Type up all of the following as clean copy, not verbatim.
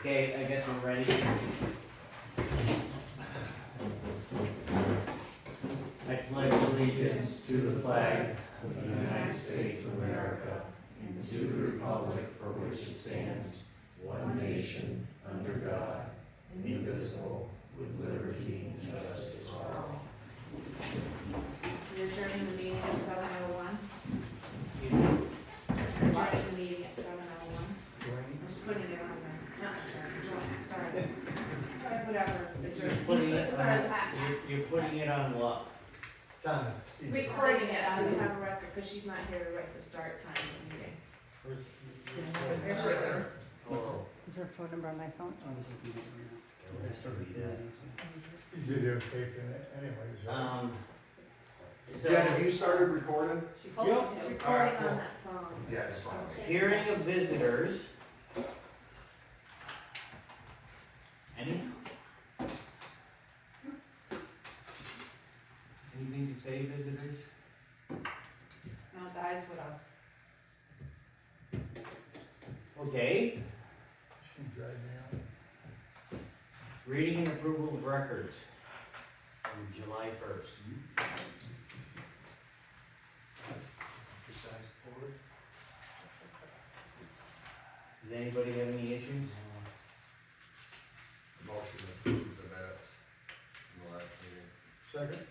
Okay, I guess we're ready. I pledge allegiance to the flag of the United States of America and to the republic for which it stands, one nation, under God, indivisible, with liberty and justice for all. We're adjourning the meeting at 7:01. Adjourning the meeting at 7:01. I'm just putting it on there. Not adjourn, sorry. Whatever, adjourn. Let's start that. You're putting it on what? It's on the speed. Recording it so we have a record, because she's not here to write the start time of the meeting. There she is. Oh. Is there a phone number on my phone? He's videotaping it anyways, right? So, Jen, have you started recording? She's Yep. it's recording on that phone. Yeah, I just want to make hearing of visitors. Any? Anything to say, visitors? No, guys, what else? Okay, She can drag me out. reading and approval of records from July 1st. Does anybody have any issues? motion to approve the minutes from the last meeting. Second?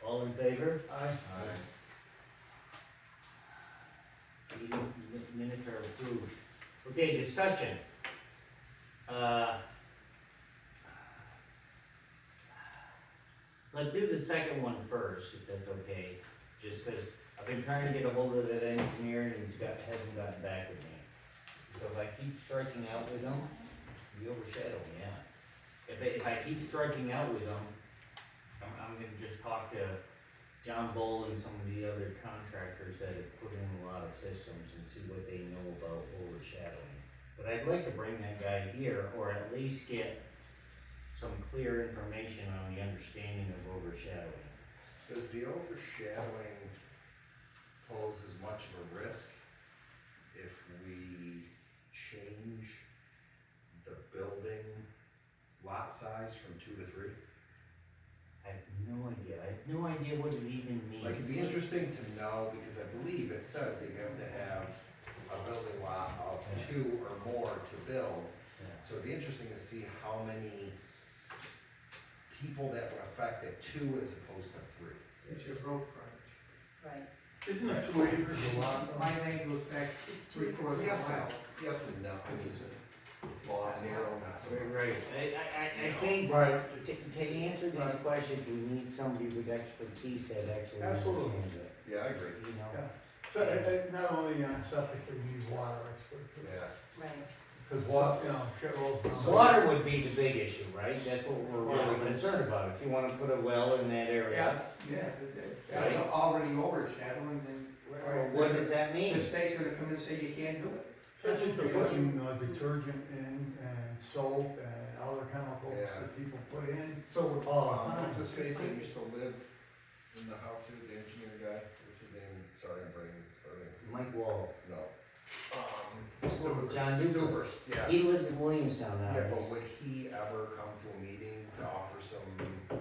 All in favor? Aye. Minutes are approved. Okay, discussion. Let's do the second one first, if that's okay, just because I've been trying to get a hold of that engineer and hasn't gotten back with me. So if I keep striking out with him, we overshadow him, yeah. If I keep striking out with him, I'm gonna just talk to John Bull and some of the other contractors that have put in a lot of systems and see what they know about overshadowing. But I'd like to bring that guy here, or at least get some clear information on the understanding of overshadowing. Does the overshadowing pose as much of a risk if we change the building lot size from 2 to 3? I have no idea. I have no idea what it even means. Like, it'd be interesting to know, because I believe it says that you have to have a building lot of 2 or more to build. Yeah. So it'd be interesting to see how many people that would affect at 2 as opposed to 3. It's your road frontage. Right. Isn't it 2 acres a lot? My name goes back three quarters of a Yes, mile. yes and no. Well, narrow, not so much. Right. I think Right. to answer these questions, we need somebody with expertise that actually Absolutely. understands it. Yeah, I agree. You know? Yeah. So, not only on septic, we need water expert too. Yeah. Right. Because water, you know, shit rolls down. So water would be the big issue, right? That's what we're really concerned about. If you wanna put a well in that area, Yeah, it's Right. already overshadowing, then. what does that The mean? state's gonna come and say you can't do it. Especially if they're putting detergent in and soap and other chemicals Yeah. that people put in. So, All the time. what's his face that used to live in the house here, the engineer guy? What's his name? Sorry, I'm bringing it. Mike Wall. No. John Dubers. Yeah. He lives in Williamstown now. Yeah, but would he ever come to a meeting to offer some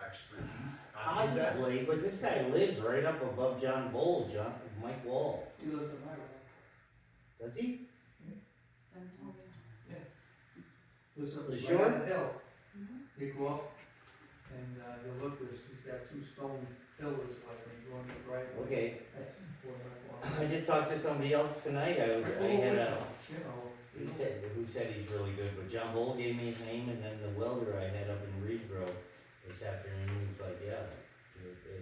expertise on that? Possibly, but this guy lives right up above John Bull, Mike Wall. He lives in my road. Does he? Lives up The right shore? on the hill. Mm-hmm. You go up and you look, he's got 2 stone pillars like when you go in the driveway. Okay. That's where I I just talked to somebody else tonight. I had a, You know. who said he's really good, but John Bull gave me his name, and then the welder I had up in Reedboro this afternoon, he's like, yeah,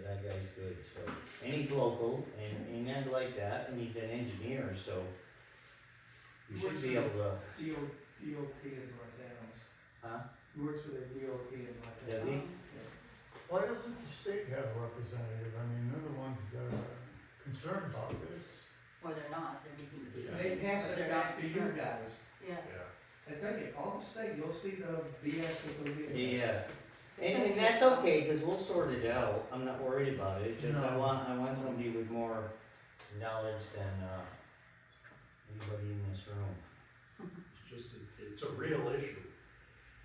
that guy's good, so. And he's local, and I'd like that, and he's an engineer, so we should be able to, DOT in North Adams. huh? He works for the DOT in North Does Adams. he? Why doesn't the state have a representative? I mean, they're the ones that are concerned about this. Or they're not, they're making the Yeah. decisions. They pass but it they're back not to you concerned. guys. Yeah. Yeah. I tell you, call the state, you'll see the BS that they'll get. Yeah, and that's okay, cause we'll sort it out, I'm not worried about it, just I No. want somebody with more knowledge than, anybody in this room. Just to it's a real issue.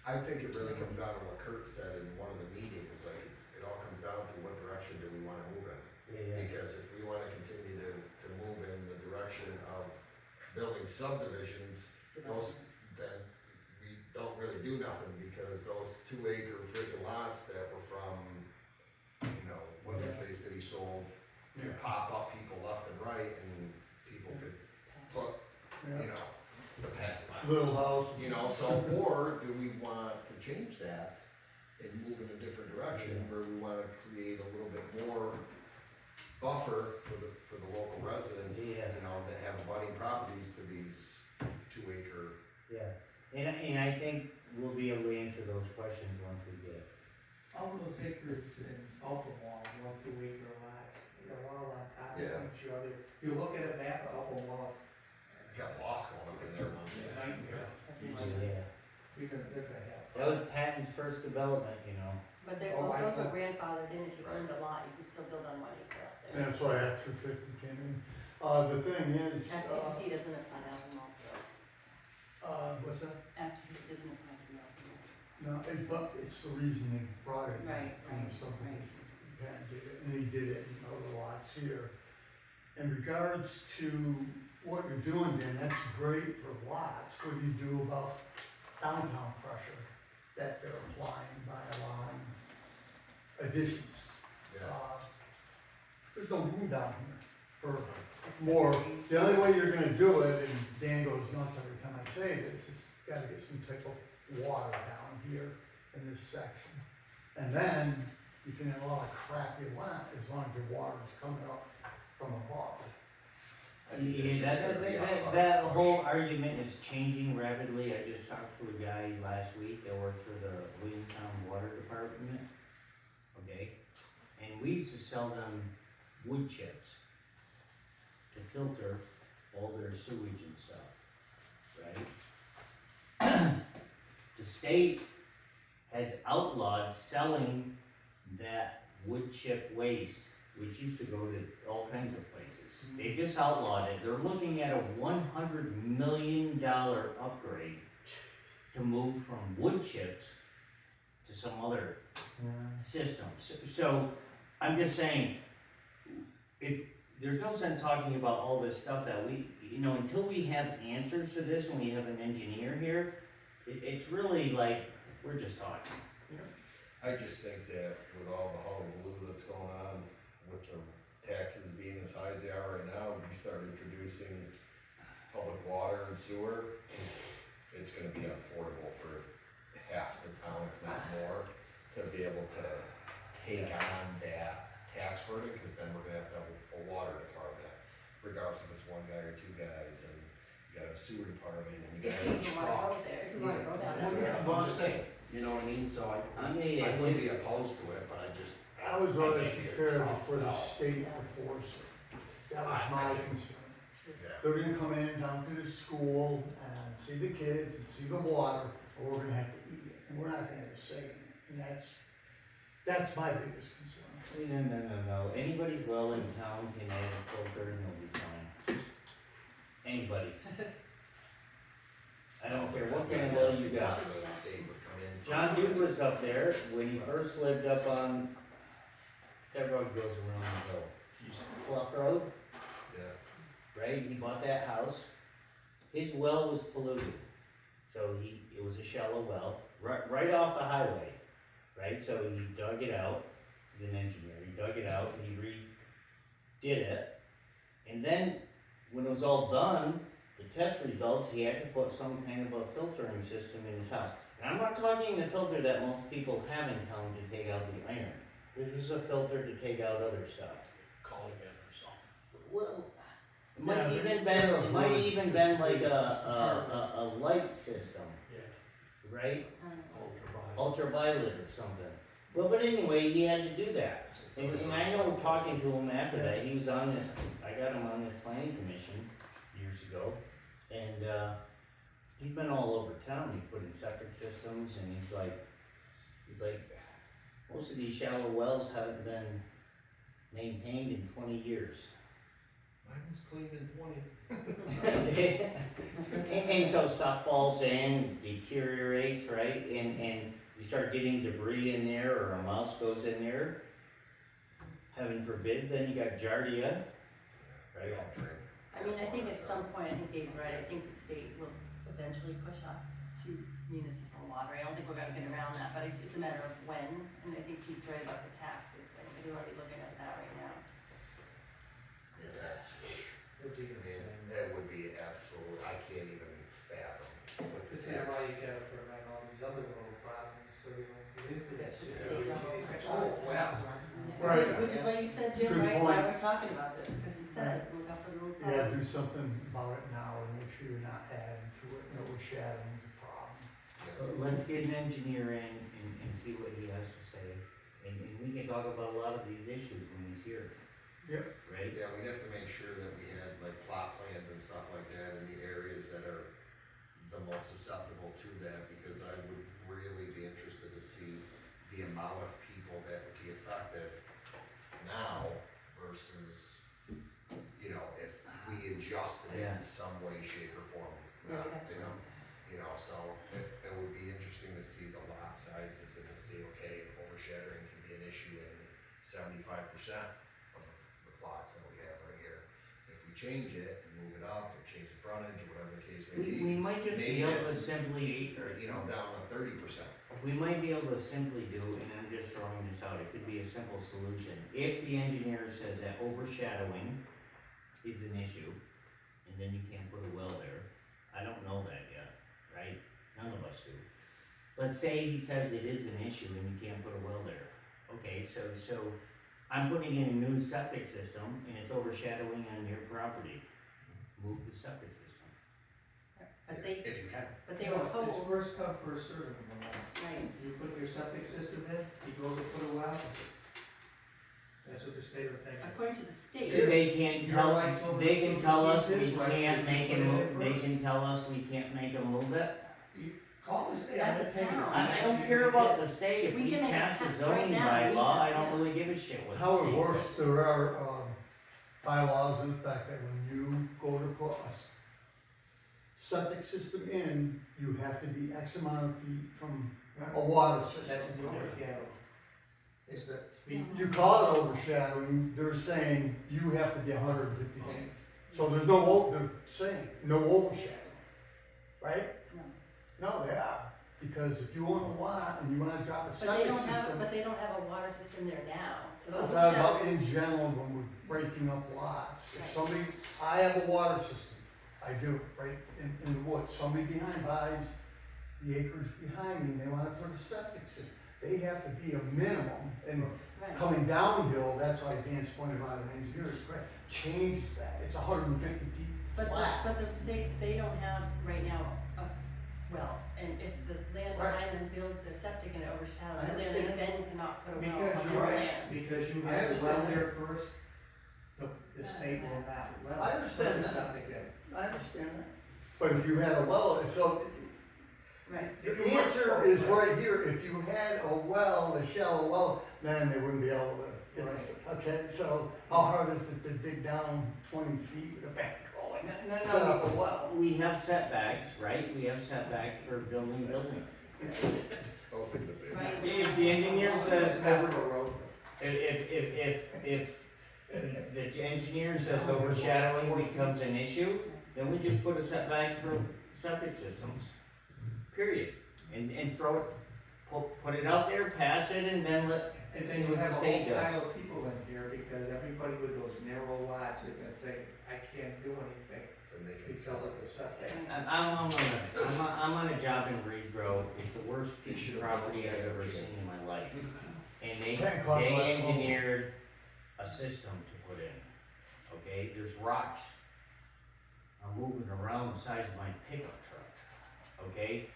I think it really comes down to what Kurt said in one of the meetings, like, it all comes down to what direction do we wanna move in? Yeah, Because if we wanna continue to move in the direction of building subdivisions, then we don't really do nothing, because those 2 acre freaking lots that were from, you know, what's his face that he sold, could pop up people left and right, and people could put, you know, the pet Little lots. house. You know, so, or do we want to change that and move in a different direction, where we wanna create a little bit more buffer for the local residents, you Yeah. know, that have abutting properties to these 2 acre. yeah. And I think we'll be able to answer those questions once we get. All those acres in Albemarle, 1, 2 acre lots, they're all on top of Yeah. each other. You look at a map of Albemarle, I got lost going up in there one it's a day. nightmare. Yeah. They're gonna have. That was Patton's first development, you know. But they, Oh, I those are know. grandfathered in, if you owned a lot, you can still build on 1 acre up there. And that's why Act 250 came in. The thing is, Act 250 doesn't apply to Albemarle. what's that? Act 250 doesn't apply to Albemarle. No, it's the reason they brought it Right, in the right, subdivision. Pat did it, and he did it in other lots here. In regards to what you're doing, Dan, that's great for lots. What do you do about downtown pressure that they're applying by allowing additions? Yeah. There's no room down here for more. The only way you're gonna do it, and Dan goes nuts every time I say this, is you gotta get some type of water down here in this section. And then you can have a lot of crap you want, as long as your water's coming up from above. I think it's Yeah, just gonna be a hard that push. whole argument is changing rapidly. I just talked to a guy last week that worked for the Williamstown Water Department, okay? And we used to sell them wood chips to filter all their sewage and stuff, right? The state has outlawed selling that wood chip waste, which used to go to all kinds of places. They just outlawed it. They're looking at a $100 million upgrade to move from wood chips to some other system. So I'm just saying, if there's no sense talking about all this stuff that we, you know, until we have answers to this and we have an engineer here, it's really like, we're just talking. I just think that with all the hullabaloo that's going on, with the taxes being as high as they are right now, we start introducing public water and sewer, it's gonna be unaffordable for half the town, if not more, to be able to take on that tax burden, cause then we're gonna have to have a water department, regardless if it's one guy or two guys, and you got a sewer department, and you If got a you wanna truck. go there, if you wanna go down Well, that yeah, road. I'm just saying, you know what I mean, so I Yeah, wouldn't be just- opposed to it, but I just. I was always think it's prepared tough for the sell. state to force it. That was my concern. Yeah. They're gonna come in down to the school and see the kids and see the water, or we're gonna have to eat it, and we're not gonna have a say in it, and that's my biggest concern. No. Anybody's well in town can add a filter and they'll be fine. Anybody. I don't care what kind of well you got. The state would come in. John Duke was up there when he first lived up on, that road goes around the hill. Clough Road, Yeah, right? He bought that house. His well was polluted. So it was a shallow well, right off the highway, right? So he dug it out. He's an engineer. He dug it out and he redid it. And then when it was all done, the test results, he had to put some kind of a filtering system in his house. And I'm not talking the filter that most people have in town to take out the iron. This was a filter to take out other stuff. Call again or something. Well, it Yeah, might they- even they been, have it might words even for been like space. a light system, Yeah, right? ultraviolet. Ultraviolet or something. Well, but anyway, he had to do that. And I know talking to him after that, he was on this, I got him on this planning commission years ago. And, he's been all over town, he's put in septic systems and he's like, most of these shallow wells haven't been maintained in 20 years. mine was clean in 20. And so stuff falls in, deteriorates, right, and you start getting debris in there, or a mouse goes in there, heaven forbid, then you got giardia, They right? all drink. I mean, I think at some point, I think Dave's right, I think the state will eventually push us to municipal water. I don't think we're gonna get around that, but it's a matter of when, and I think Pete's right about the taxes, I think we're already looking at that right now. Yeah, that's, It'd be I mean, insane. that would be absolute, I can't even fathom what the This is tax. why you gotta prevent all these other little problems, so you don't get into this. The you state know, level you say, charge. oh, wow. Right. Which is what you said, Jim, Good right, why point. we're talking about this, because you said, look out for the little Yeah, do problems. something about it now and make sure you're not adding to it and overshadowing the problem. Let's get an engineer in and see what he has to say, and we can talk about a lot of these issues when he's here. Yep. Right? Yeah, we'd have to make sure that we had like plot plans and stuff like that in the areas that are the most susceptible to that, because I would really be interested to see the amount of people that would be affected now versus, you know, if we adjusted it in some way, shape or form. Yeah, we have to. So it would be interesting to see the lot sizes and to see, okay, overshadowing can be an issue in 75% of the plots that we have right here. If we change it and move it up, or change the frontage, or whatever the case may We be, might just be maybe able to it's simply, 8 or, down to 30%. we might be able to simply do, and I'm just throwing this out, it could be a simple solution. If the engineer says that overshadowing is an issue, and then you can't put a well there, I don't know that yet, right? None of us do. Let's say he says it is an issue and you can't put a well there. Okay, so I'm putting in a new septic system and it's overshadowing on your property. Move the septic system. But they, If you can. but they were It's told, first come, first served. right, You put your septic system in, he goes to put a well. That's what the state will think. according to the state, They can Your tell, rights over they can tell us we supersedes his rights can't to make put it it in move, they first. can tell us we can't make them move it. You call the state. As a I'm gonna tell you. town. I don't care about the state, if We we can make a pass the tax zoning right now, we bylaw, I have- don't yeah. really give a shit what the How it state works, says. there are, bylaws in effect that when you go to put a septic system in, you have to be X amount of feet from a water That's system. the overshadow. It's the feet. You call it overshadowing, they're saying you have to be 150 feet. So there's they're saying no overshadowing, right? no. No, they are, because if you own a lot and you wanna drop a But they septic don't have, system. but they don't have a water system there now, so the I'm talking about overshadow in is. general when we're breaking up lots. If Right. somebody, I have a water system, I do, right in the woods. Somebody behind buys the acres behind me and they wanna put a septic system. They have to be a minimum, and Right. coming downhill, that's why Dan's pointed out, an engineer is correct, changes that. It's 150 feet But flat. the state, they don't have right now well, and if the land Right. behind them builds their septic and it overshadows, I then they understand. then cannot put a well Because on you're their right, land. because you I have the well understand there first, the state will not. Well, I understand put the that. septic in. I understand that. But if you had a well, so Right. the answer is right here. If you had a well, a shallow well, then they wouldn't be able to get this. Okay, so how hard is it to dig down 20 feet with a backhoe and set up a well? We have setbacks, right? We have setbacks for building buildings. I was thinking the same. Right. If the engineer says, Never a road. if the engineer says overshadowing becomes an issue, then we just put a setback for septic systems. Period. And throw it, put it out there, pass it, and then And see then you what have the a state whole does. pile of people in here, because everybody with those narrow lots are gonna say, I can't do anything To make it because of the septic. I'm on a job in Reed Grove, it's the worst piece of property I've ever seen in my life. And they engineered a system to put in, okay, there's rocks. I'm moving around the size of my pickup truck, okay?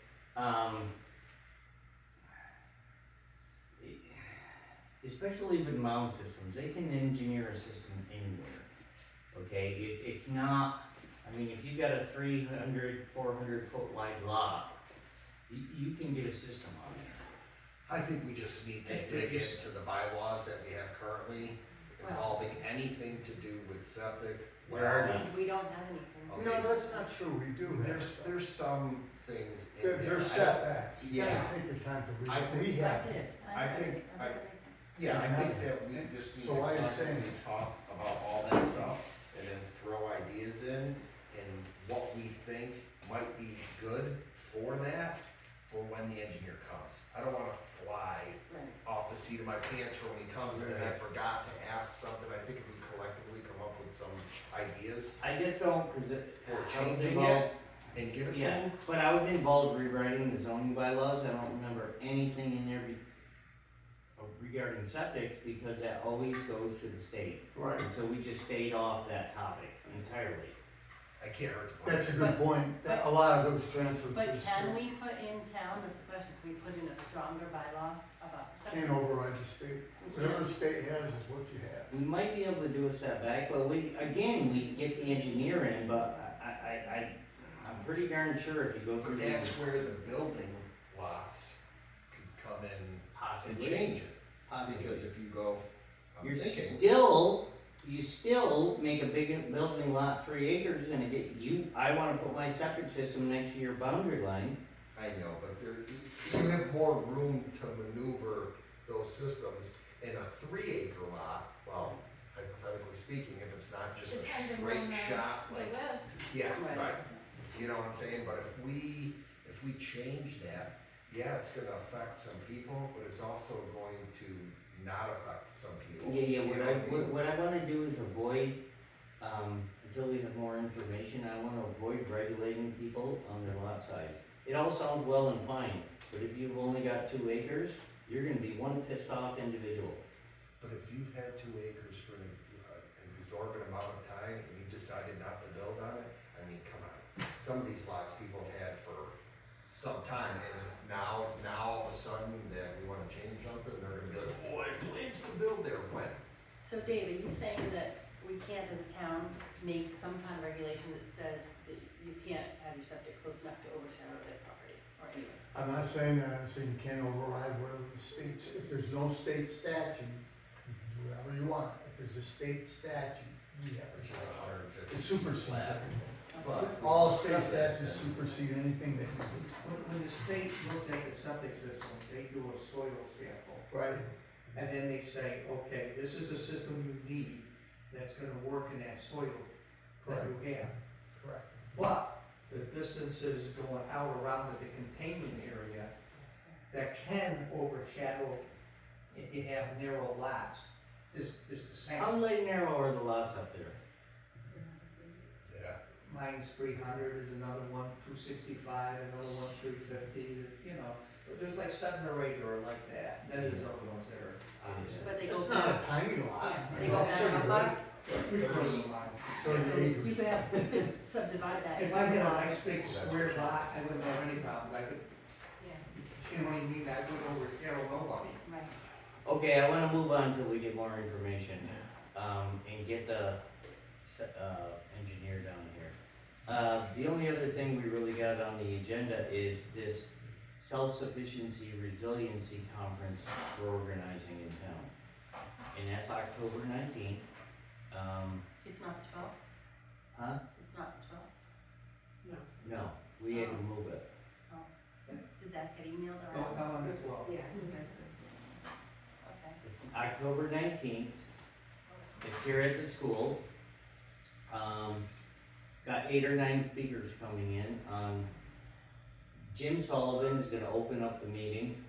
Especially with mound systems, they can engineer a system anywhere, okay? It's not, I mean, if you've got a 300, 400 foot wide lot, you can get a system on there. I think we just need to dig into the bylaws that we have currently Well- involving anything to do with septic, Where are you? We don't have anything. Okay. No, that's not true, we do have stuff. There's some things in There- there. There's I don't- setbacks, you Yeah. gotta take the time to I read, think- we I have. did. I read think it. I- read it. Yeah, I think that we just need to So I was saying- collectively talk about all that stuff and then throw ideas in and what we think might be good for that for when the engineer comes. I don't wanna fly Right. off the seat of my pants for when he comes and then I forgot to ask something. I think if we collectively come up with some ideas I just don't, cause it, for I was changing involved, it and give it to yeah, him. but I was involved rewriting the zoning bylaws, I don't remember anything in there regarding septic, because that always goes to the state. Right, And so we just stayed off that topic entirely. I can't hurt the that's a But- good point, that a lot of those transfer. But can we put in town, that's the question, can we put in a stronger bylaw about septic? Can't override the state, We whatever can't. the state has is what you have. We might be able to do a setback, but we, again, we get the engineer in, but I'm pretty darn sure if you go through But the. that's where the building lots could come in and Possibly. change it. Possibly. Because if you go, I'm You're thinking, you still make a big building lot 3 acres and get you, I wanna put my septic system next to your boundary line. I know, but there, you have more room to maneuver those systems in a 3 acre lot. Well, hypothetically speaking, if it's not just a Depends on straight when, shot, they like, live. yeah, Right. right. You know what I'm saying? But if we change that, yeah, it's gonna affect some people, but it's also going to not affect some people. Yeah, You know what I mean? what I wanna do is avoid, until we have more information, I wanna avoid regulating people on their lot size. It all sounds well and fine, but if you've only got 2 acres, you're gonna be one pissed off individual. But if you've had 2 acres for an exorbitant amount of time and you decided not to build on it, I mean, come on. Some of these lots people have had for some time and now all of a sudden that we wanna change something, they're gonna be like, oh, I have plans to build there, when? So Dave, are you saying that we can't as a town make some kind of regulation that says that you can't have your septic close enough to overshadow their property or anything? I'm not saying that, I'm saying you can't override whatever the states, if there's no state statute, you can do whatever you want. If there's a state statute, you have Which to, is 150. it supersedes everything. But- All state statutes supersede anything that you When the state looks at the septic system, they do a soil sample, do, right? and then they say, okay, this is the system you need that's gonna work in that soil that you have. Correct. But the distances going out around the containment area that can overshadow if you have narrow lots is the same. How narrow are the lots up there? Yeah. Mine's 300, there's another one 265, another one 350, you know, but there's like 7 or 8 or like that. Then there's other ones that are obviously. But they go It's not back, a tiny lot. they go back how far? 30 So acres. you could have, subdivide that If into I had a lots. nice big square lot, I wouldn't have any problems. I could, you know what I mean, I wouldn't overshadow nobody. Right. Okay, I wanna move on till we get more information, and get the, engineer down here. The only other thing we really got on the agenda is this self-sufficiency resiliency conference we're organizing in town. And that's October 19th, It's not the 12th? huh? It's not the 12th? No. No, we had to move it. Did that get emailed Don't around? come on the 12th. Yeah, you guys said. Okay. October 19th, it's here at the school. Got 8 or 9 speakers coming in. Jim Sullivan is gonna open up the meeting,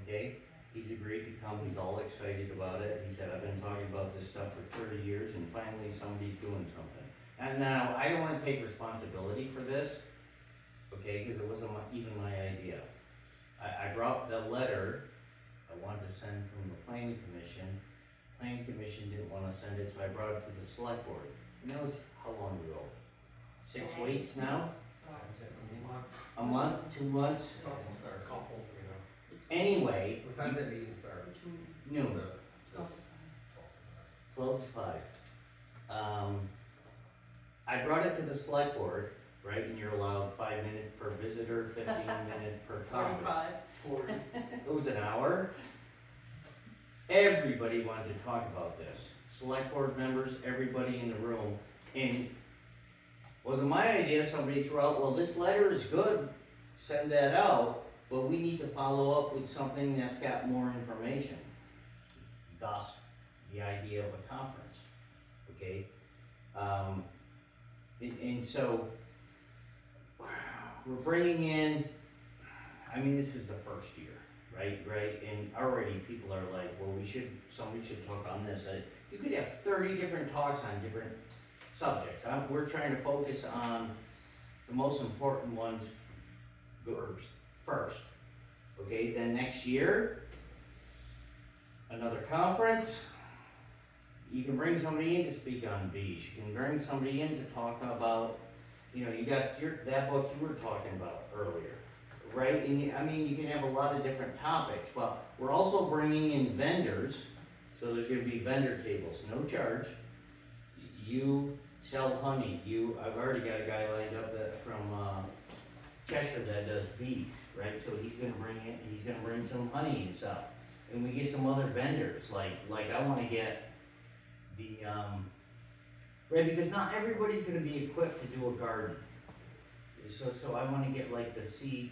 okay? He's agreed to come, he's all excited about it. He said, I've been talking about this stuff for 30 years and finally somebody's doing something. And now, I don't wanna take responsibility for this, okay, cause it wasn't even my idea. I brought the letter I wanted to send from the planning commission. Planning commission didn't wanna send it, so I brought it to the select board. And that was how long ago? 6 weeks now? A month, 2 months? Start a couple, you know. Anyway, What time's that meeting start? Which one? noon, This- 12 to 5. I brought it to the select board, right, and you're allowed 5 minutes per visitor, 15 minutes per comment. 45. It was an hour. Everybody wanted to talk about this. Select board members, everybody in the room. And wasn't my idea, somebody threw out, well, this letter is good, send that out, but we need to follow up with something that's got more information. Thus, the idea of a conference, okay? And so, we're bringing in, I mean, this is the first year, right? And already people are like, well, somebody should talk on this. You could have 30 different talks on different subjects. We're trying to focus on the most important ones first. Okay, then next year, another conference. You can bring somebody in to speak on beach. You can bring somebody in to talk about, you got that book you were talking about earlier, right? And you can have a lot of different topics, but we're also bringing in vendors. So there's gonna be vendor tables, no charge. You sell honey. I've already got a guy lined up from Cheshire that does bees, right? So he's gonna bring some honey and stuff. And we get some other vendors, like I wanna get the, right, because not everybody's gonna be equipped to do a garden. So I wanna get like the CSAs,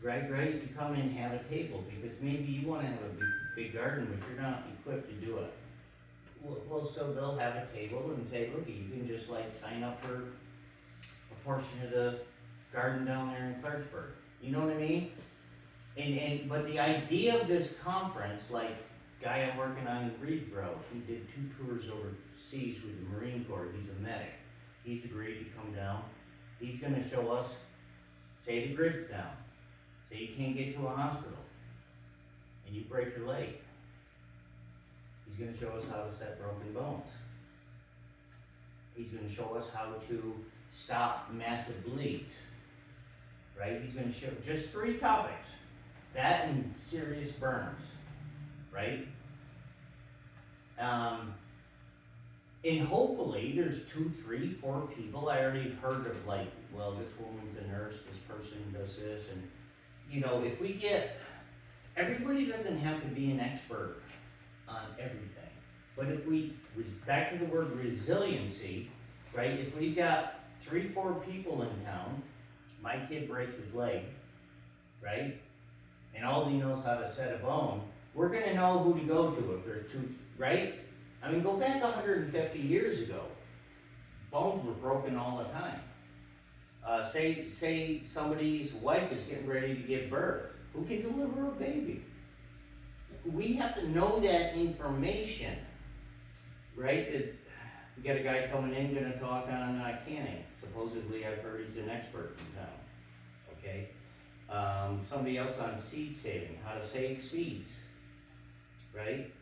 right, to come in and have a table, because maybe you wanna have a big garden, but you're not equipped to do it. Well, so they'll have a table and say, look, you can just like sign up for a portion of the garden down there in Clarksburg. You know what I mean? But the idea of this conference, like guy I'm working on in Greensboro, he did 2 tours overseas with the Marine Corps. He's a medic. He's agreed to come down. He's gonna show us, say the grid's down, say you can't get to a hospital, and you break your leg. He's gonna show us how to set broken bones. He's gonna show us how to stop massive bleeds, right? He's gonna show just 3 topics, that and serious burns, right? And hopefully there's 2, 3, 4 people. I already heard of like, well, this woman's a nurse, this person does this, and if we get, everybody doesn't have to be an expert on everything. But if back to the word resiliency, right? If we've got 3, 4 people in town, my kid breaks his leg, right? And all he knows how to set a bone, we're gonna know who to go to if there's 2, right? Go back 150 years ago. Bones were broken all the time. Say somebody's wife is getting ready to give birth. Who can deliver a baby? We have to know that information, right? We got a guy coming in gonna talk on canning. Supposedly, I've heard he's an expert in town, okay? Somebody else on seed saving, how to save seeds, right?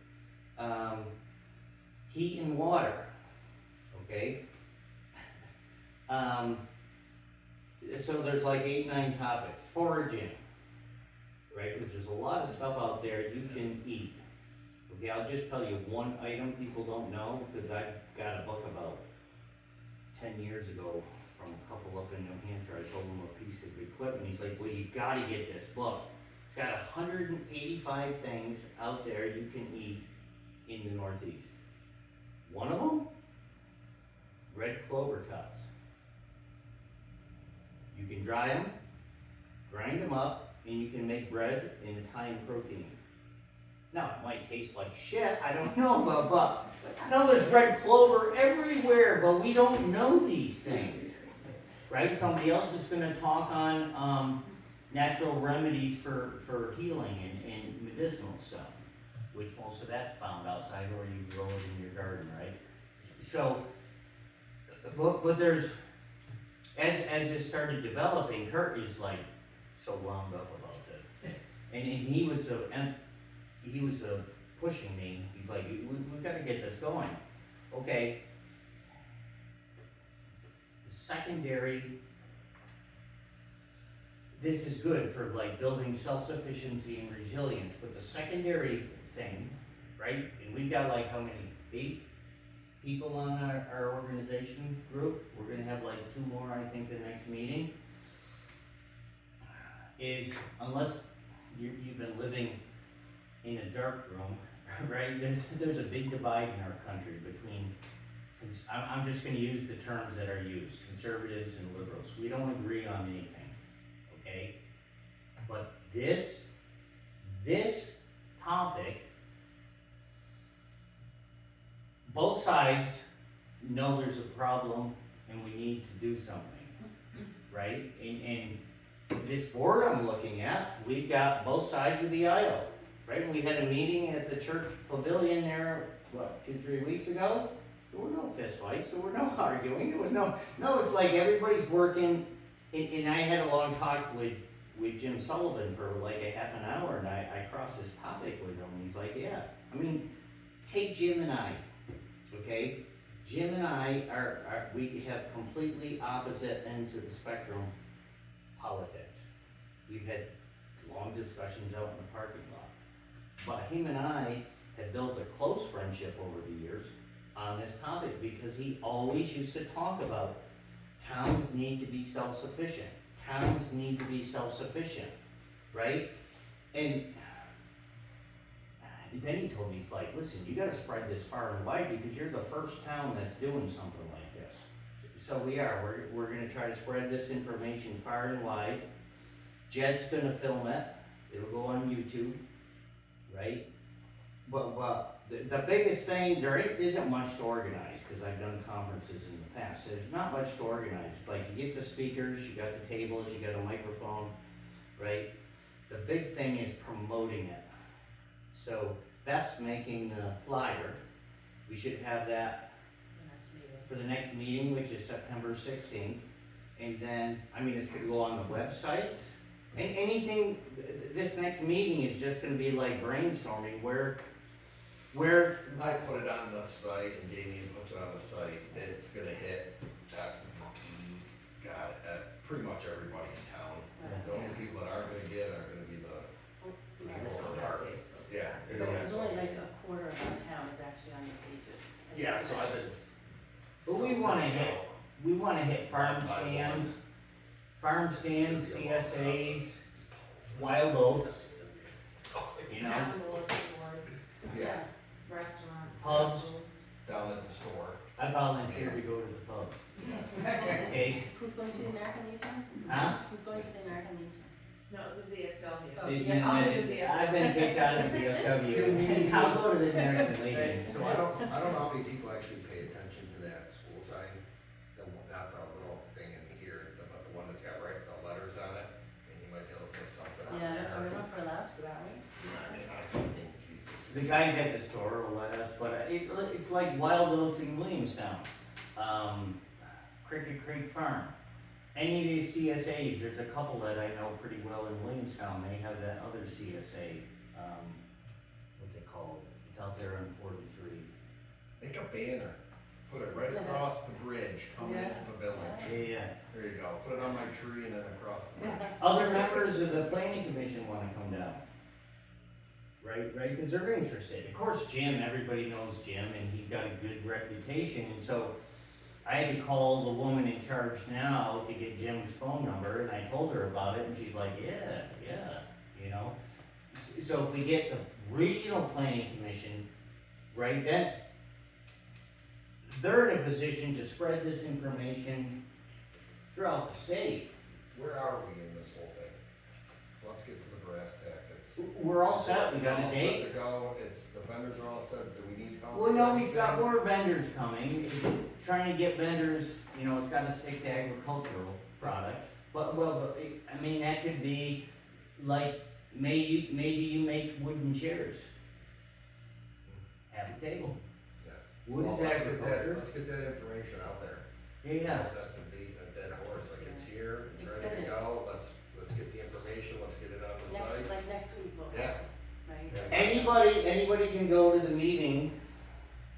Heat and water, okay? So there's like 8, 9 topics. Foraging, right? Because there's a lot of stuff out there you can eat. Okay, I'll just tell you one item people don't know, because I got a book about 10 years ago from a couple up in New Hampshire. I sold him a piece of equipment. He's like, well, you gotta get this book. It's got 185 things out there you can eat in the Northeast. One of them, red clover tops. You can dry them, grind them up, and you can make bread, and it's high in protein. Now, it might taste like shit, I don't know, but no, there's red clover everywhere, but we don't know these things, right? Somebody else is gonna talk on natural remedies for healing and medicinal stuff, which most of that's found outside or you grow it in your garden, right? So, but there's, as this started developing, Kurt is like so wound up about this, and he was pushing me. He's like, we've got to get this going. Okay. Secondary. This is good for like building self-sufficiency and resilience, but the secondary thing, right? And we've got like how many? 8 people on our organization group. We're gonna have like 2 more, I think, the next meeting. Is unless you've been living in a dark room, right? There's a big divide in our country between, I'm just gonna use the terms that are used, conservatives and liberals. We don't agree on anything, okay? But this topic, both sides know there's a problem and we need to do something, right? And this board I'm looking at, we've got both sides of the aisle, right? We had a meeting at the church pavilion there, what, 2-3 weeks ago? There were no fist fights, there were no arguing, there was no, it's like everybody's working, and I had a long talk with Jim Sullivan for like a half an hour, and I crossed this topic with him, and he's like, yeah, I mean, take Jim and I, okay? Jim and I we have completely opposite ends of the spectrum politics. We've had long discussions out in the parking lot. But him and I have built a close friendship over the years on this topic because he always used to talk about towns need to be self-sufficient. Towns need to be self-sufficient, right? And then he told me, he's like, listen, you gotta spread this far and wide because you're the first town that's doing something like this. So we are, we're gonna try to spread this information far and wide. Jed's gonna film it, it'll go on YouTube, right? But the biggest thing, there isn't much to organize, because I've done conferences in the past, there's not much to organize. It's like you get the speakers, you got the tables, you got a microphone, right? The big thing is promoting it. So Beth's making the flyer. We should have that for the next meeting, which is September 16th. And then, I mean, it's gonna go on the websites. And anything, this next meeting is just gonna be like brainstorming where I put it on the site and Damien puts it on the site, it's gonna hit, pretty much everybody in town. The only people that aren't gonna get are gonna be the people that are, yeah. But there's only like a quarter of our town is actually on the pages. Yeah, so I've been. But we wanna hit farm stands, CSAs, wild oats, you know, Town bulletin boards, Yeah, restaurant. Pubs. down at the store. I volunteer to go to the pub, okay? Who's going to the American Legion? Huh? Who's going to the American Legion? No, it was the VFW. Oh, Yeah, I'll do the I've been kicked out of the VFW, I'll go to the American Legion. So I don't know how many people actually pay attention to that school sign, not the little thing in here, but the one that's got the letters on it, and you might be able to put something on Yeah, there. I don't know if we're allowed to, are we? Jesus. The guys at the store will let us, but it's like Wild Oats in Williamstown, Cricket Creek Farm. Any of these CSAs, there's a couple that I know pretty well in Williamstown, they have that other CSA, what's it called? It's out there on 43. Make a banner, put it right across the bridge, coming into the village. Yeah. There you go, put it on my tree and then across the bridge. Other members of the planning commission wanna come down. Right, cause they're interested. Of course, Jim, everybody knows Jim and he's got a good reputation, and so I had to call the woman in charge now to get Jim's phone number, and I told her about it, and she's like, yeah, you know? So if we get the regional planning commission, right, then they're in a position to spread this information throughout the state. Where are we in this whole thing? Let's get to the brass tactics. We're all set, we It's got a all set date. to go, the vendors are all set, do we need help? Well, no, we've got more vendors coming, trying to get vendors, you know, it's gotta stick to agricultural products. But, I mean, that could be, like, maybe you make wooden chairs. Have a table. Yeah. Wood Well, is let's get that- agriculture. Let's get that information out there. Yeah, That's a dead horse, like it's here, it's It's ready to gonna- go, let's get the information, let's get it on the site. Next week we'll Yeah. have it, right? Yeah. anybody can go to the meeting.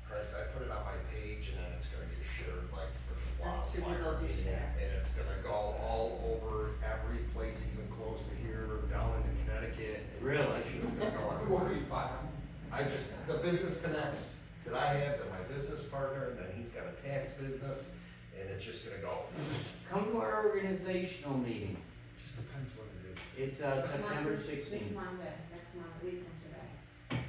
Christ, I put it on my page and then it's gonna get shared like for the That's true, wildfire. people do share. And it's gonna go all over every place, even close to here, down into Connecticut. Really? It's gonna go everywhere. The business connects that I have to my business partner, and then he's got a tax business, and it's just gonna go. Come to our organizational meeting. Just depends what it is. It's September This 16th. Monday, next Monday, week from today.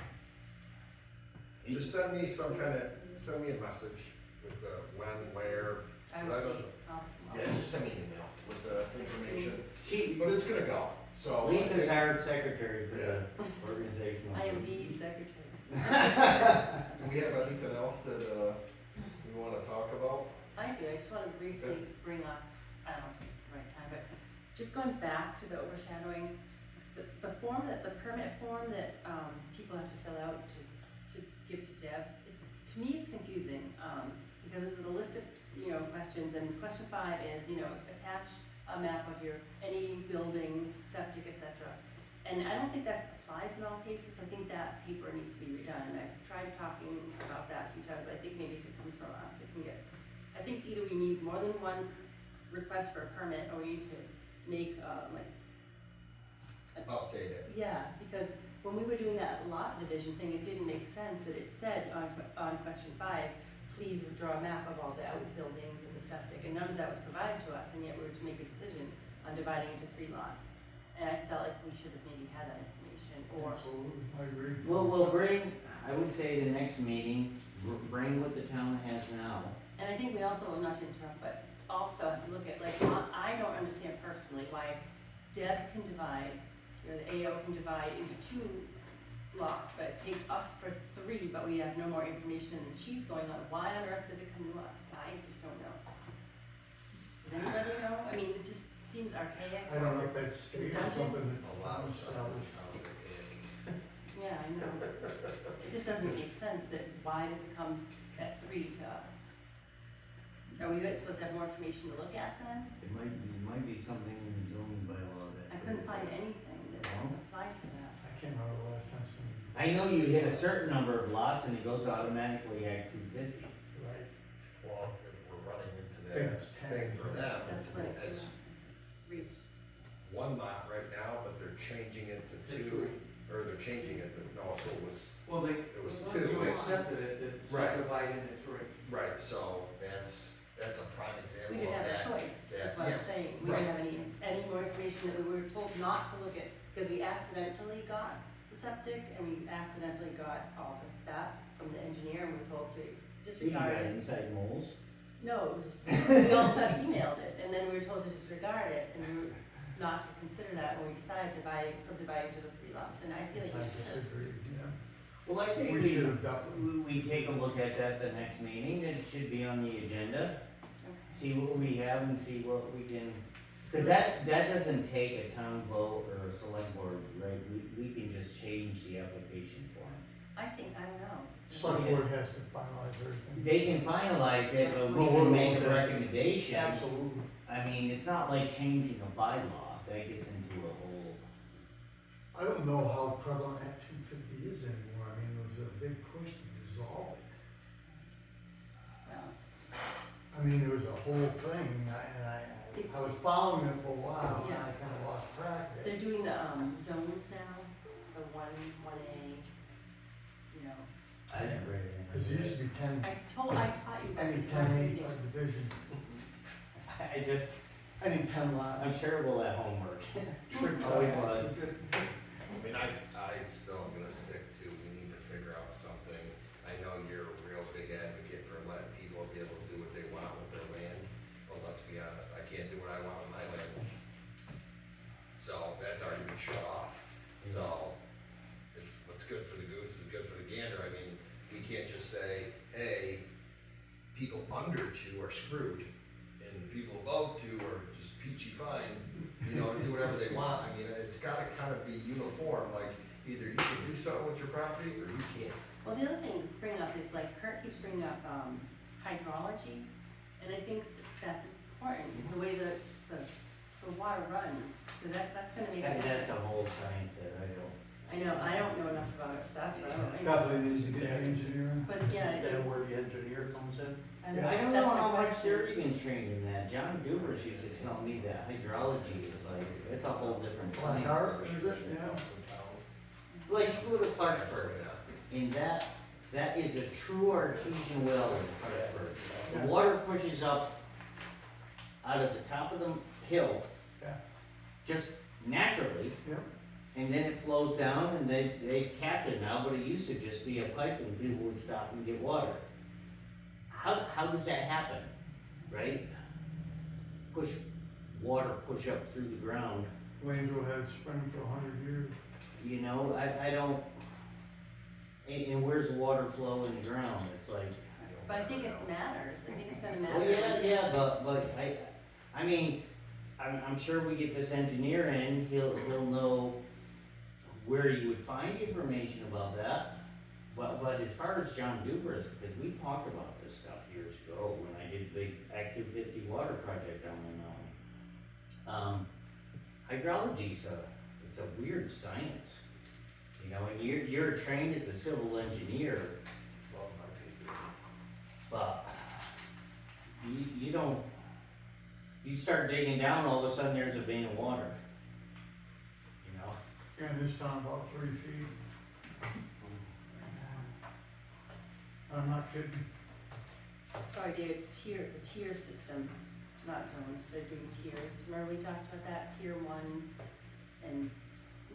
Just send me send me a message with the when, where, I That would doesn't- take, yeah, just send me an email with the information, She, but it's gonna go, so. Lisa's our secretary for the organization. I am the secretary. Do we have anything else that, we wanna talk about? I do, I just wanna briefly bring up, I don't know if this is the right time, but just going back to the overshadowing, the form that, the permit form that, people have to fill out to give to Deb, to me, it's confusing, because this is a list of, questions, and question 5 is, attach a map of any buildings, septic, etc. And I don't think that applies in all cases, I think that paper needs to be redone, and I've tried talking about that a few times, but I think maybe if it comes from us, it can get, I think either we need more than one request for a permit, or we need to make, Update it. yeah, because when we were doing that lot division thing, it didn't make sense that it said on question 5, please draw a map of all the outbuildings and the septic, and none of that was provided to us, and yet we were to make a decision on dividing into 3 lots. And I felt like we should have maybe had that information, or, Absolutely, I agree. We'll bring, I would say the next meeting, bring what the town has now. and I think we also, not to interrupt, but also have to look at, like, I don't understand personally why Deb can divide, the AO can divide into 2 lots, but it takes us for 3, but we have no more information than she's going on. Why on earth does it come to us? I just don't know. Does anybody know? I mean, it just seems archaic. I don't know if that's state or something A lot of that's stuff established. sounds like Yeah, I know. It just doesn't make sense that why does it come at 3 to us? Are we supposed to have more information to look at then? It might be something in the zoning bylaw that. I couldn't find anything that No? applied to that. I can't remember the last time somebody. I know you hit a certain number of lots and it goes automatically at 250. Right. Well, if we're running into I think that it's 10. thing for them, That's like, it's 3. 1 lot right now, but they're changing it to 2, or they're changing it, no, so it was, Well, it was Well, 2. you accepted it, to Right. subdivide into 3. Right, so that's a prime example We didn't of have that. a choice, that's that- what I'm yeah, saying. We right. didn't have any more information that we were told not to look at, because we accidentally got the septic, and we accidentally got all of that from the engineer, and we were told to You disregard got it. inside moles? No, it was, we all got emailed it, and then we were told to disregard it, and we were not to consider that when we decided to subdivide into the 3 lots, and I feel like I we should have. disagree, yeah. Well, I think We should have definitely. we take a look at that the next meeting, it should be on the agenda. See what we have and see what we can, cause that doesn't take a town vote or a select board, right? We can just change the application form. I don't know. Select board has to finalize everything. They can finalize it, but we Well, can we'll make look a at it. recommendation. Absolutely. I mean, it's not like changing a bylaw, that gets into a whole, I don't know how prevalent Act 250 is anymore. I mean, there was a big push to dissolve it. Well, I mean, there was a whole thing, and I was following it for a while, and I kinda lost track of they're it. doing the, zones now, the 1A, I never read it. Cause it used to be 10, I taught you about any this last 10 meeting. acre division, I just, any 10 lots. I'm terrible at homework. Trick Always shot, was. 250. I mean, I still am gonna stick to, we need to figure out something. I know you're a real big advocate for letting people be able to do what they want with their land, but let's be honest, I can't do what I want with my land. So that's already been shut off. So it's, what's good for the goose is good for the gander. I mean, we can't just say, hey, people under 2 are screwed and people above 2 are just peachy fine, do whatever they want. I mean, it's gotta kind of be uniform, like either you can do something with your property or you can't. Well, the other thing to bring up is, like, Kurt keeps bringing up, hydrology, and I think that's important, the way the water runs, 'cause that's gonna make a That's difference. a whole science that I don't. I don't know enough about it, that's what I don't know. Definitely needs to get engineering. But again, Then it's, where the engineer comes in? and Yeah. I don't that's know my how much question. they're even trained in that. John Duvers used to tell me that hydrology is like, it's a whole different Black science. art, is it, yeah? Like, you go to Clarksburg, and that is a true artesian well in Clarksburg. The water pushes up out of the top of the hill, Yeah. just naturally, Yep. and then it flows down, and they capped it now, but it used to just be a pipe and people would stop and get water. How does that happen, right? Water push up through the ground, Lanesville had spring for 100 years. you know, I don't, and where's the water flow in the ground, it's like, But I think it matters, I think it's gonna oh, matter. yeah, but I mean, I'm sure we get this engineer in, he'll know where you would find information about that. But as far as John Dubras, because we talked about this stuff years ago when I did the big Active 50 water project down in Mountain. Hydrology's it's a weird science, you know, and you're trained as a civil engineer, but you don't, you start digging down, all of a sudden there's a vein of water, you know? And this time about 3 feet. I'm not kidding. Sorry, Dave, it's the tier systems, not zones, they're doing tiers. Remember we talked about that, tier 1, and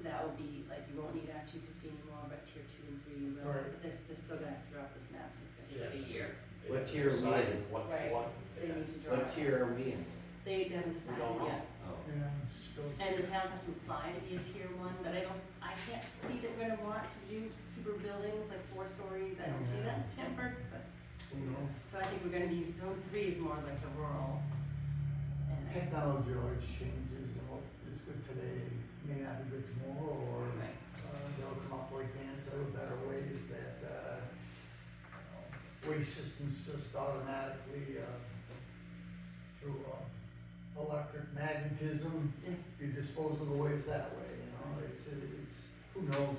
that would be, like, you won't need Act 250 anymore, but tier 2 and 3 you will. Right. They're still gonna have to drop those maps, it's gonna take a year. What tier are we in? Right. They need to drop. What tier are we in? They haven't decided don't know. yet. Oh, Yeah, still. And the towns have to apply to be a tier 1, but I can't see that we're gonna want to do super buildings, like 4 stories, I don't see that in Stamford, but, Who knows? so I think we're gonna be, zone 3 is more like the rural. And Technology always changes, and what is good today may not be good tomorrow, or Right. they'll come up like Dan said with better ways that, waste systems just automatically, through, electric magnetism, Yeah. you dispose of the waste that way, you know, it's, who knows?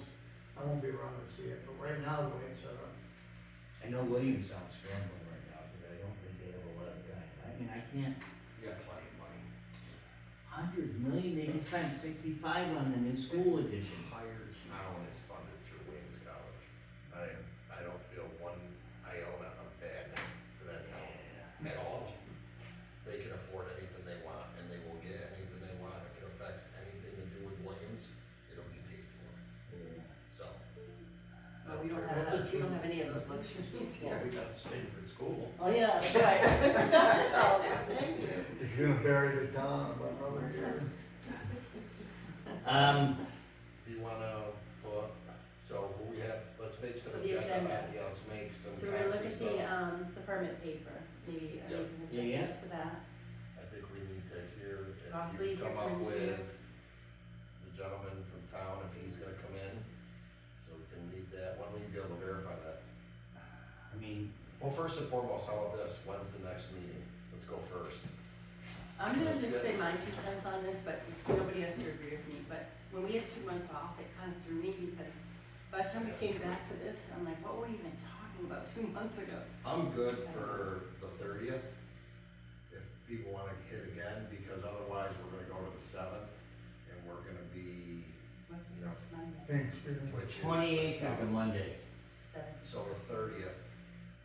I won't be around to see it, but right now, the way it's set up, I know Williamstown's scrambling right now, because I don't think they have a lot of guy. I mean, I can't, You got plenty of money. 100 million, they just spent 65 on the new school edition. Entire town is funded through Wayne's College. I don't feel one iota of badness for that town at all. They can afford anything they want, and they will get anything they want. If it affects anything to do with Williams, it'll be paid for. So. Well, we don't That's have, a we don't have any of those luxuries Well, here. we got the Stamford School. Oh, yeah, that's right. I forgot about that. Thank you. it's gonna bury the town about another year. Do you wanna put, so we have, let's make some So the agenda. yeah, let's make some. So we're gonna look concrete at stuff. the permit paper, maybe Yep. making Yeah. adjustments to that. I think we need to hear Possibly if you hear come up from with engineer. the gentleman from town, if he's gonna come in, so we can leave that, when will you be able to verify that? I mean, Well, first and foremost, how about this, when's the next meeting? Let's go first. I'm gonna That's just good. say my 2 cents on this, but nobody has to agree with me, but when we had 2 months off, it kind of threw me because by the time we came back to this, I'm like, what were we even talking about 2 months ago? I'm good for the 30th, if people wanna hit again, because otherwise we're gonna go to the 7th, and we're gonna be, What's the Yeah. first Monday? Thanksgiving. which is the 28th is a 7th. Monday. 7th. So the 30th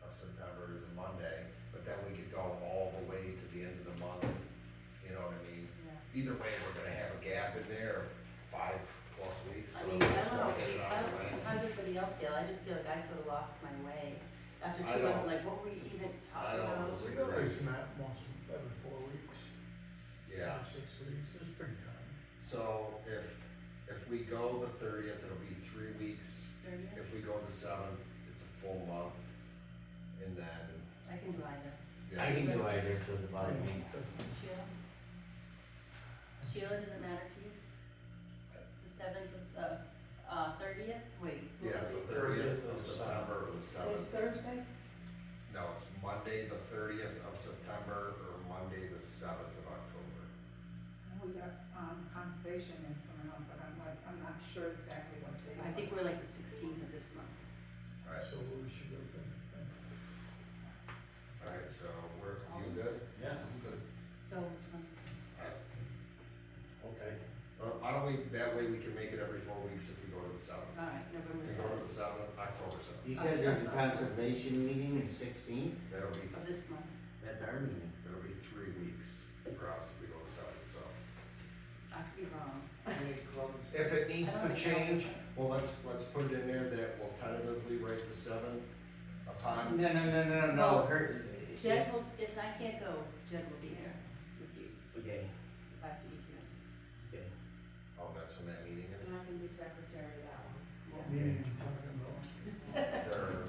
of September is a Monday, but then we could go all the way to the end of the month, you know what I mean? Yeah. Either way, we're gonna have a gap in there of 5+ weeks. I so mean, we I just don't know, wanna get it I out of don't, the way. how does everybody else feel? I just feel like I sort of lost my way. After I 2 months, I'm don't- like, what were we even I talking don't about? disagree. We always met once every 4 weeks, Yeah, 6 weeks, it's pretty common. so if we go the 30th, it'll be 3 weeks. 30th? If we go the 7th, it's a full month, and then. I can do either. I can do either, it doesn't bother me. Sheila? Sheila, does it matter to you? The 7th of, 30th? Wait. what Yeah, was so it? 30th of September or the 7th. Thursday? No, it's Monday, the 30th of September, or Monday, the 7th of October. We got, conservation in coming up, but I'm not sure exactly what they. I think we're like the 16th of this month. Alright, So we should go then. alright, so you good? Yeah, I'm good. So, Okay. Well, why don't we, that way we can make it every 4 weeks if we go to the 7th. alright, November We go to 7th the 7th, October 7th. You said there's a conservation meeting the 16th? That'll be, of this month. That's our meeting. it'll be 3 weeks for us if we go to 7th, so. I could be wrong. Any clubs? if it needs I to don't change, know. well, let's put it in there that we'll tentatively write the 7 upon. No, Well, her. Jed will, if I can't go, Jed will be there with you, Okay, if I have to be here. okay. Oh, that's when that meeting is. I'm not gonna be secretary of that one. What meeting you talking about? They're,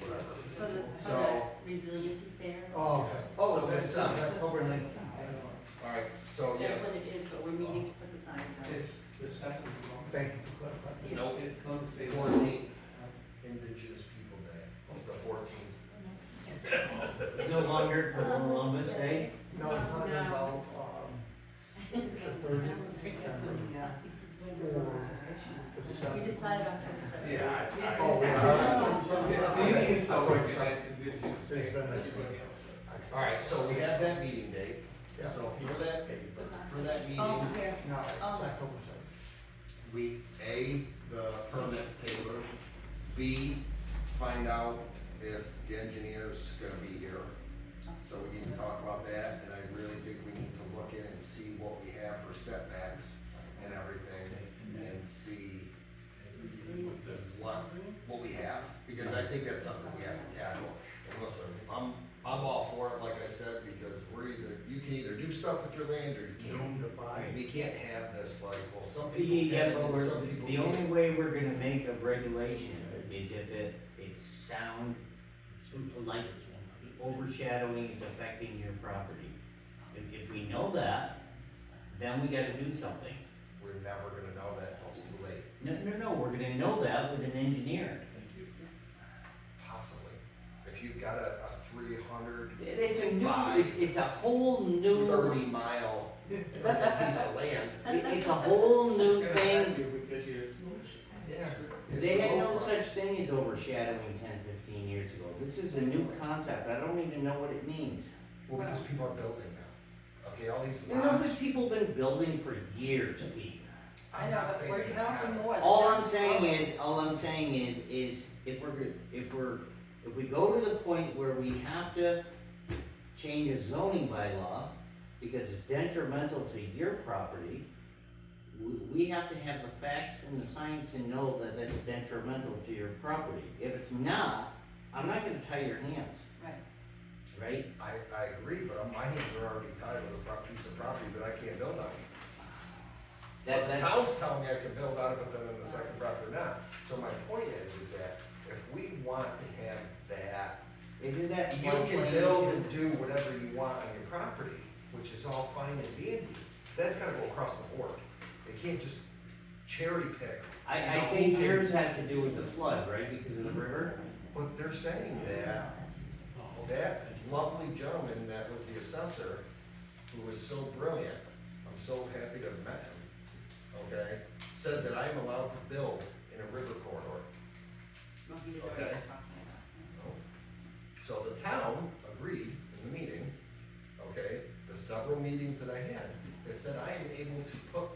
whatever. So the, So- the resiliency fair. Oh, okay. So Oh, the that's seventh. October 19th. Alright, so yeah, That's when it is, but we're meeting to put the signs out. It's the second one. Thank you for clarifying. Yeah. nope, It comes to- 14th, Indigenous People Day, it's the 14th. No longer Columbus Day? No, I'm talking No. about, the 30th of September Yeah. or the We 7th. decided October 7th. Yeah, Oh, Yeah, you yeah. can still recognize Indigenous Day. It's the next week. Alright, so we have that meeting date, Yeah. so for that Oh, meeting, here. No, it's Oh. October 7th. we, A, the permit paper, B, find out if the engineer's gonna be here. So we need to talk about that, and I really think we need to look in and see what we have for setbacks and everything, and see Resiliency. what we have, because I think that's something we have to tackle. And listen, I'm all for it, like I said, because you can either do stuff with your land or you can't. We can't have this like, well, some people Yeah, can, but and some people the can't. only way we're gonna make a regulation is if it's sound, like overshadowing is affecting your property. If we know that, then we gotta do something. We're never gonna know that till it's too late, No, we're gonna know that with an engineer. possibly. If you've got a 330 It's a new, it's a whole new, mile piece of land. it's a whole new thing. Because you. Yeah. They had no such thing as overshadowing 10, 15 years ago. This is a new concept. I don't even know what it means. Well, because people are building now. Okay, all these You know, lots. but people been building for years, Pete. I I'm know, not but saying we're they developing haven't. more. All I'm saying is if we go to the point where we have to change a zoning bylaw because it's detrimental to your property, we have to have the facts and the science to know that that's detrimental to your property. If it's not, I'm not gonna tie your hands, Right. right? I agree, but my hands are already tied with a piece of property that I can't build on. But the town's telling me I can build on it, but then in the second breath they're not. So my point is that if we want to have that, Isn't that you floodplain can build issue? and do whatever you want on your property, which is all fine and dandy. That's gotta go across the board. They can't just cherry pick. I think yours has to do with the flood, right, because of the river? But they're saying that lovely gentleman that was the assessor, who was so brilliant, I'm so happy to have met him, okay, said that I'm allowed to build in a river corridor. Well, he was Okay. always talking about. So the town agreed in the meeting, okay, the several meetings that I had, they said I am able to put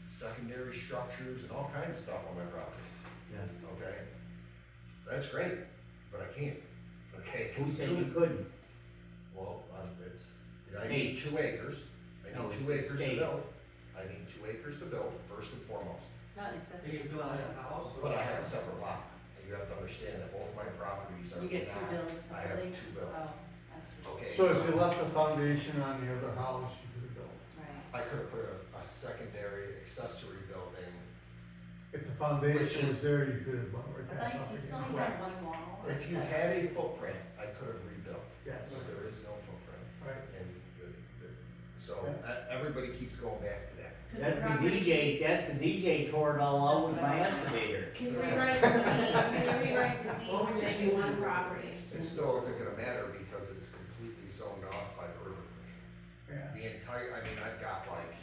secondary structures and all kinds of stuff on my property, Yeah. okay? That's great, but I can't, okay? 'Cause Who as said soon you as- couldn't? Well, I State. need 2 acres, I No, need it's 2 the acres to state. build, I need 2 acres to build, first and foremost. Not So accessory you build dwelling. a house. or- But I have a separate lot, and you have to understand that both my properties are. You get two not- bills I have separately? 2 bills. Oh, I see. Okay, So if you left the foundation on the other house, you could have built. Right. I could have put a secondary accessory building. If the foundation was there, you could have went right I back thought up you still again. need that one wall. If you had a footprint, I could have rebuilt, Yes, but there is no footprint, right. and so everybody keeps going back to that. That's cause EJ tore it all out with my excavator. Can you rewrite the deed, can you rewrite the deed to make it one property? It still isn't gonna matter because it's completely zoned off by the river commission. Yeah. The entire, I mean, I've got like,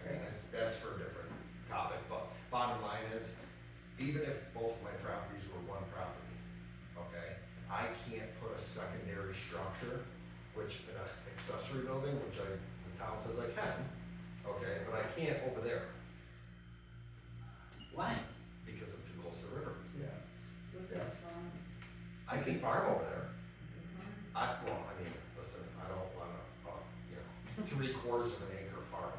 I mean, that's for a different topic, but bottom line is, even if both my properties were one property, okay, I can't put a secondary structure, which an accessory building, which the town says I can, okay, but I can't over there Why? because I'm too close to the river. Yeah. I can farm over there. I mean, listen, I don't wanna, 3/4 of an acre farm,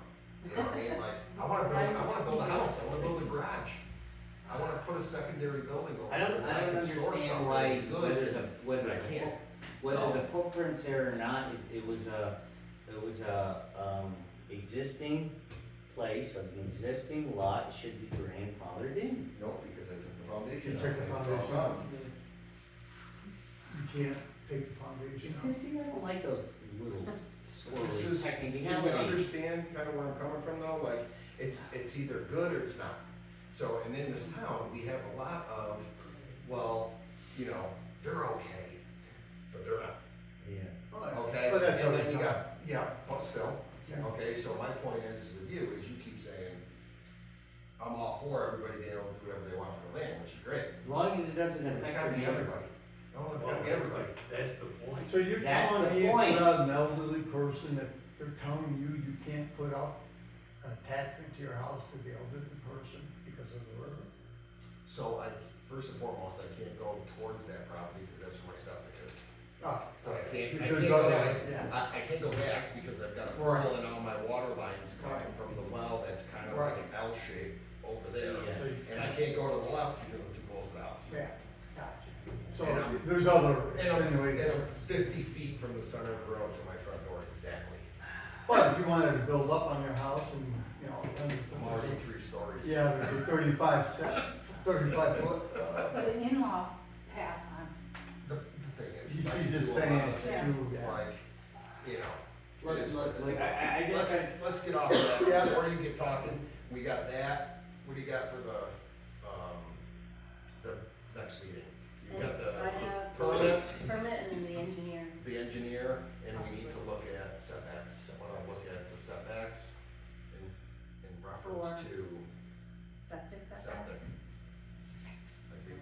You know what I mean? Like, I wanna build a house, I wanna build a garage. I wanna put a secondary building over I there don't, where I don't can store understand stuff why, and goods and- whether but I can't. whether the footprint's there or not, it was a, existing place, an existing lot, it should be grandfathered in. No, because I took the foundation You out. took the and it's foundation all out. done. You can't take the foundation out. See, I don't like those little This swirly is, can you technicalities. understand kind of where I'm coming from though? Like, it's either good or it's not. So, and in this town, we have a lot of, well, you know, they're okay, but they're not, Yeah. okay? But that's And every then you time. got, yeah, but still, Yeah. okay, so my point is with you, is you keep saying, I'm all for everybody being able to do whatever they want for the land, which is great. As long as it doesn't It's affect gotta be your neighbor. everybody. No, it's Well, gotta be that's everybody. like, that's the point. So you're That's telling the me if point. you're an elderly person that they're telling you you can't put up an attachment to your house for the elderly person because of the river? So first and foremost, I can't go towards that property because that's where my septic is. Ah, So I can't There's go other- back. yeah. I can't go back because I've got a Right. hole in all my water lines coming Right. from the well that's kind of Right. like an L shaped over there. Yeah. So you- And I can't go to the left because I'm too close to the house. Yeah, gotcha. So And I'm- there's other And I'm extenuating. 50 feet from the center of the road to my front door, exactly. But if you wanted to build up on your house and, you know, then I'm already 3 stories. yeah, there's a 35 foot, But an in-law path on, The thing is, He's I can just do a saying lot of it's things. too, It's yeah. like, you know. Look, it is what it is. I guess Let's get off of that, Yeah. before you get talking, we got that, what do you got for the next meeting? You got I have permit, permit and the engineer. the engineer, and we need to look at setbacks, I wanna look at the setbacks in reference For- to Septic setbacks. septic. I think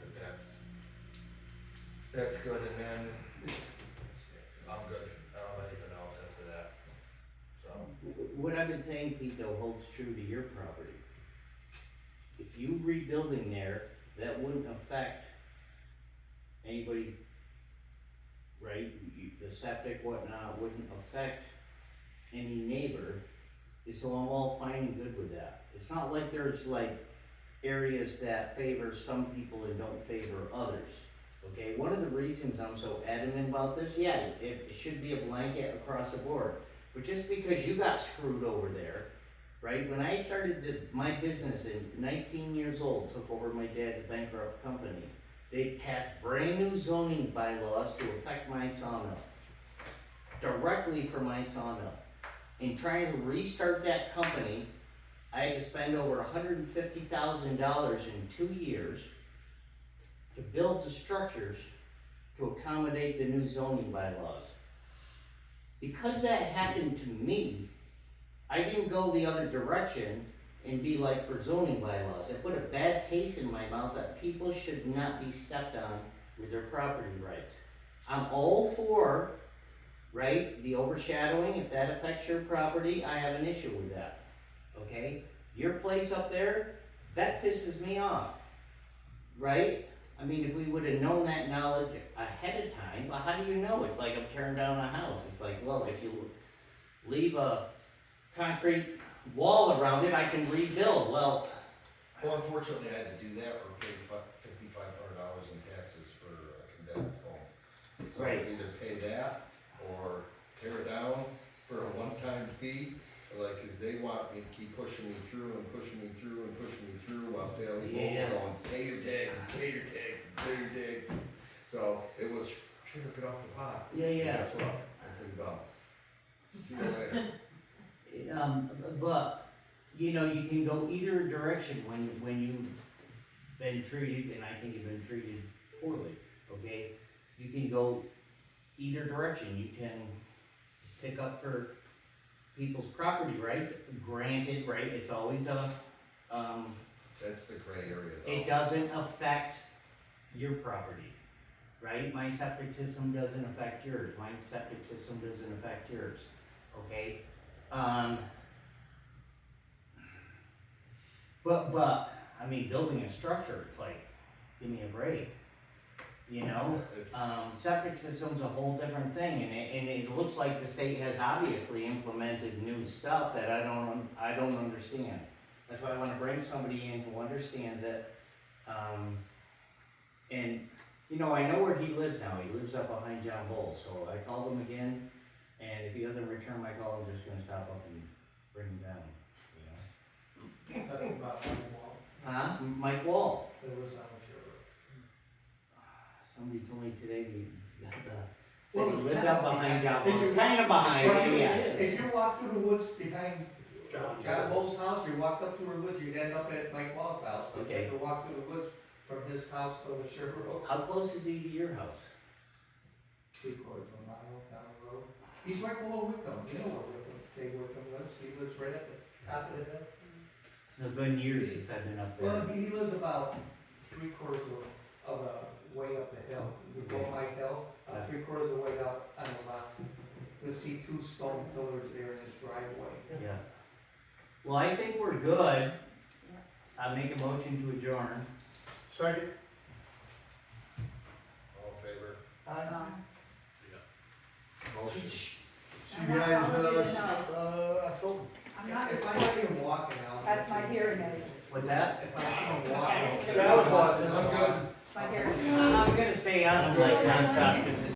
that's good, and then I'm good, I don't have anything else after that, so. what I've been saying, Pete, though, holds true to your property. If you rebuilding there, that wouldn't affect anybody, right? The septic, whatnot, wouldn't affect any neighbor, so I'm all fine and good with that. It's not like there's like areas that favor some people and don't favor others, okay? One of the reasons I'm so adamant about this, yeah, it should be a blanket across the board, but just because you got screwed over there, right? When I started my business in 19 years old, took over my dad's bankrupt company, they passed brand new zoning bylaws to affect my sawmill, directly for my sawmill. In trying to restart that company, I had to spend over $150,000 in 2 years to build the structures to accommodate the new zoning bylaws. Because that happened to me, I didn't go the other direction and be like for zoning bylaws. It put a bad taste in my mouth that people should not be stepped on with their property rights. I'm all for, right, the overshadowing. If that affects your property, I have an issue with that, okay? Your place up there, that pisses me off, right? I mean, if we would've known that knowledge ahead of time, well, how do you know? It's like I'm tearing down a house. It's like, well, if you leave a concrete wall around it, I can rebuild. Well, Unfortunately, I had to do that or pay $5,500 in taxes for a condemned home. So Right. it's either pay that or tear it down for a one-time fee, like, cause they want me to keep pushing me through and pushing me through and pushing me through while Sally Yeah. Bowles going, pay your taxes, pay your taxes, pay your taxes. So it was, should have got off the pot. yeah. Guess what? I'm done. See you later. But, you know, you can go either direction when you've been treated, and I think you've been treated poorly, okay? You can go either direction. You can stick up for people's property rights, granted, right, it's always That's the gray area though. it doesn't affect your property, right? My septic system doesn't affect yours, my septic system doesn't affect yours, okay? But, I mean, building a structure, it's like, give me a break. you know? It's, Septic system's a whole different thing, and it looks like the state has obviously implemented new stuff that I don't understand. That's why I wanna bring somebody in who understands it, and, you know, I know where he lives now, he lives up behind John Bull, so I called him again, and if he doesn't return my call, I'm just gonna stop up and bring him down, you know? Talking about one wall, Huh? Mike Wall. that was on the shore. Somebody told me today he got the, Well, said it's he lived kinda up behind John if Bull, you it's kinda behind, yeah. If you walk through the woods behind John Bull's house, you walked up through the woods, you'd end up at Mike Wall's house, but you have to walk through the woods from his house to the Shore Road. How close is he to your house? 3/4 of a mile down the road. He's right below Wickham, you know where Wickham lives, he lives right at the top of the hill. It's been years since I've been up Well, there. he lives about 3/4 of the way up the hill, you go my hill, Yeah. 3/4 of the way up on the left. You'll see 2 stone pillars there in his driveway. Yeah. Well, I think we're good. I make a motion to adjourn. Second, all in favor? Motion. see you guys, October. I'm not, If I see him walking out. that's my hearing aid, What's that? If I see him walking. That was awesome. my hearing aid. I'm gonna stay on him like nonstop, 'cause